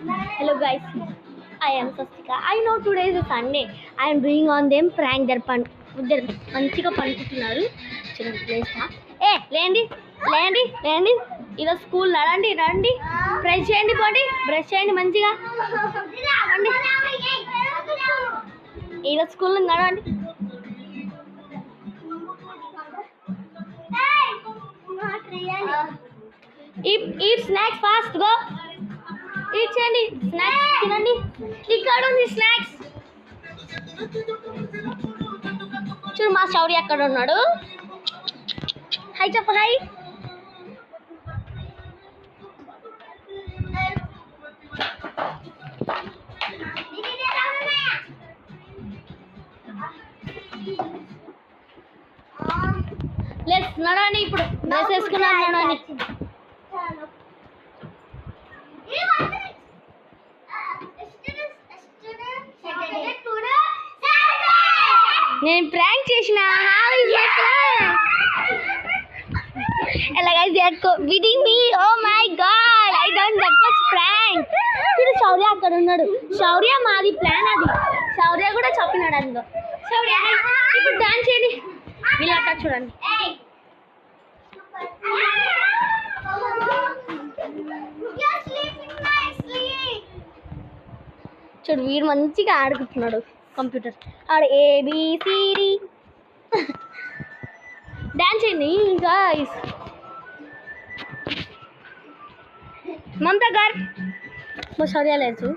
Hello guys, I am Sastika. I know today is a Sunday. I am doing on them prank. They're మంచిగా పనుకుంటున్నారు. చూడండి ప్లేస్తా. లేండి. ఇలా school రండి. Brush చేయండి పోండి. బ్రష్ చేయండి మంచిగా. ఇలా స్కూల్ నడవండి. Eat snacks fast. Go. Eat చేయండి. స్నాక్స్ తినండి. ఇక్కడ ఉంది స్నాక్స్. చూడు మా శౌర్య అక్కడ ఉన్నాడు. హాయ్ చెప్పు హాయ్. లెట్స్ నడవండి ఇప్పుడు. డ్రెస్ వేసుకున్నాను నడవండి. నేను ప్రాంక్ చేసిన విడింగ్ మీ. Oh my god, I don't that much prank. ఇప్పుడు శౌర్య అక్కడ ఉన్నాడు. శౌర్య మాది ప్లాన్ అది. శౌర్య కూడా చెప్పినాడు అందులో. శౌర్య ఇప్పుడు డాన్స్ చేయండి. వీళ్ళు అక్కడ చూడండి. చూడు వీడు మంచిగా ఆడుకుంటున్నాడు కంప్యూటర్. ఆడు ఏబిసిడి డాన్స్ చేయండి గాయ్స్. మమతా గారు మా శౌర్య లేదు.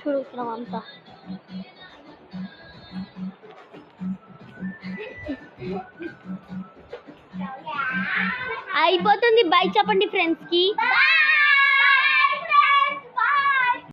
చూడుతున్నాం అంతా. అయిపోతుంది. బై చెప్పండి ఫ్రెండ్స్ కి.